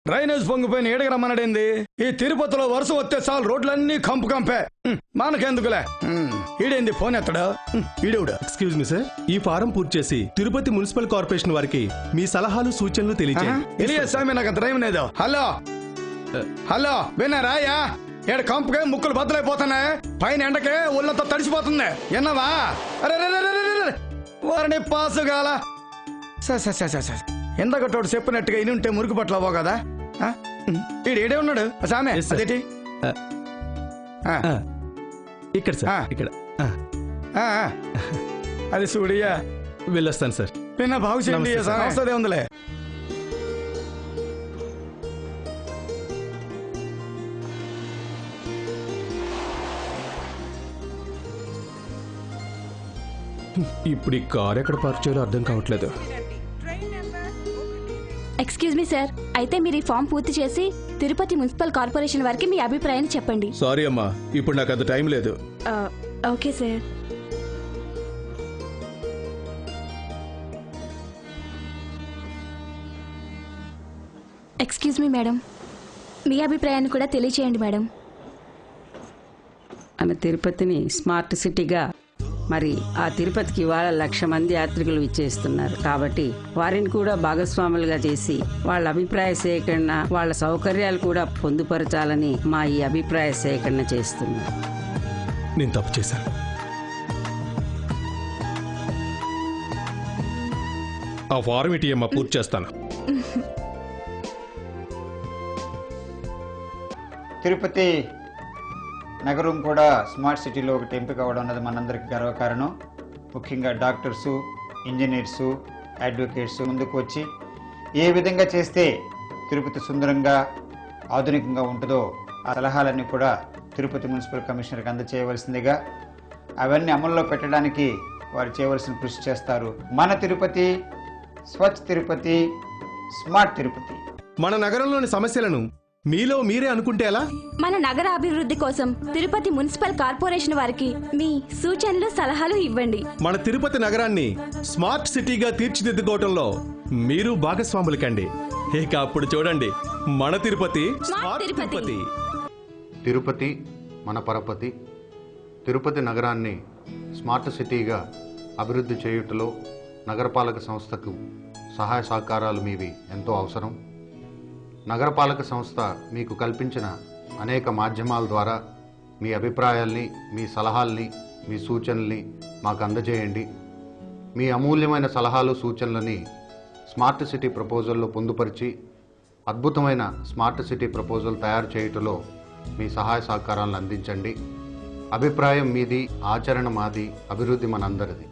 Drainage పొంగిపోయిన ఏడకి రమ్మన్నాడేంది? ఈ తిరుపతిలో వరుస వస్తే చాలు రోడ్లన్నీ కంపు కంపే. మనకెందుకులే. ఈడేంది ఫోన్ ఎత్తడా? ఈడేవుడు. ఎక్స్క్యూజ్ మీ సార్, ఈ ఫారం పూర్తి చేసి తిరుపతి మున్సిపల్ కార్పొరేషన్ వారికి మీ సలహాలు సూచనలు తెలియజేయండి. స్వామి నాకు అంత టైం లేదు. హలో హలో విన్నారాయా? ఏడు కంపుకే ముక్కులు బద్దలైపోతున్నాయి. పైన ఎండకే ఒళ్ళంతా తడిసిపోతుంది. ఎన్నవా? అరే వారిని పాసుగాల ఎందగట్టోడు చెప్పినట్టుగా ఇని ఉంటే మురికి పట్ల అవ్వవు కదా. ఈడే ఉన్నాడు సామె. అదేటి ఇక్కడ సార్, ఇక్కడ. అది చూడియా. వెళ్ళొస్తాను సార్. నిన్న బాగుంది వస్తుందే ఉందిలే. ఇప్పుడు ఈ కార్ ఎక్కడ పార్క్ చేయాలో అర్థం కావట్లేదు. ఎక్స్క్యూజ్ మీ సార్, అయితే మీరు ఈ ఫామ్ పూర్తి చేసి తిరుపతి మున్సిపల్ కార్పొరేషన్ వారికి మీ అభిప్రాయాన్ని చెప్పండి. సారీ అమ్మా, ఇప్పుడు నాకు అంత టైం లేదు. Okay sir. Excuse me madam, మీ అభిప్రాయాన్ని కూడా తెలియచేయండి మేడం. మన తిరుపతిని స్మార్ట్ సిటీగా, మరి ఆ తిరుపతికి ఇవాళ 1,00,000 మంది యాత్రికులు విచ్చేస్తున్నారు. కాబట్టి వారిని కూడా భాగస్వాములుగా చేసి వాళ్ళ అభిప్రాయ సేకరణ, వాళ్ళ సౌకర్యాలు కూడా పొందుపరచాలని మా ఈ అభిప్రాయ సేకరణ చేస్తున్నాం. నేను తప్పు చేశాను. ఆ ఫార్మిటీ అమ్మా పూర్తి చేస్తాను. తిరుపతి నగరం కూడా స్మార్ట్ సిటీలో ఒకటి ఎంపిక అవ్వడం అన్నది మనందరికీ గర్వకారణం. ముఖ్యంగా డాక్టర్సు, ఇంజనీర్సు, అడ్వకేట్స్ ముందుకు వచ్చి ఏ విధంగా చేస్తే తిరుపతి సుందరంగా ఆధునికంగా ఉంటుందో ఆ సలహాలన్నీ కూడా తిరుపతి మున్సిపల్ కమిషనర్కి అందచేయవలసిందిగా, అవన్నీ అమల్లో పెట్టడానికి వారు చేయవలసిన కృషి చేస్తారు. మన తిరుపతి, స్వచ్ఛ తిరుపతి, స్మార్ట్ తిరుపతి. మన నగరంలోని సమస్యలను మీలో మీరే అనుకుంటే ఎలా? మన నగర అభివృద్ధి కోసం తిరుపతి మున్సిపల్ కార్పొరేషన్ వారికి మీ సూచనలు, సలహాలు ఇవ్వండి. మన తిరుపతి నగరాన్ని స్మార్ట్ సిటీగా తీర్చిదిద్దుకోవటంలో మీరు భాగస్వాములు కండి. ఇక అప్పుడు చూడండి, మన తిరుపతి స్మార్ట్ తిరుపతి. తిరుపతి మన పరపతి. తిరుపతి నగరాన్ని స్మార్ట్ సిటీగా అభివృద్ధి చేయుటలో నగరపాలక సంస్థకు సహాయ సహకారాలు మీవి ఎంతో అవసరం. నగరపాలక సంస్థ మీకు కల్పించిన అనేక మాధ్యమాల ద్వారా మీ అభిప్రాయాల్ని, మీ సలహాల్ని, మీ సూచనల్ని మాకు అందజేయండి. మీ అమూల్యమైన సలహాలు, సూచనలని స్మార్ట్ సిటీ ప్రపోజల్లో పొందుపరిచి అద్భుతమైన స్మార్ట్ సిటీ ప్రపోజల్ తయారు చేయుటలో మీ సహాయ సహకారాలను అందించండి. అభిప్రాయం మీది, ఆచరణ మాది, అభివృద్ధి మనందరిది.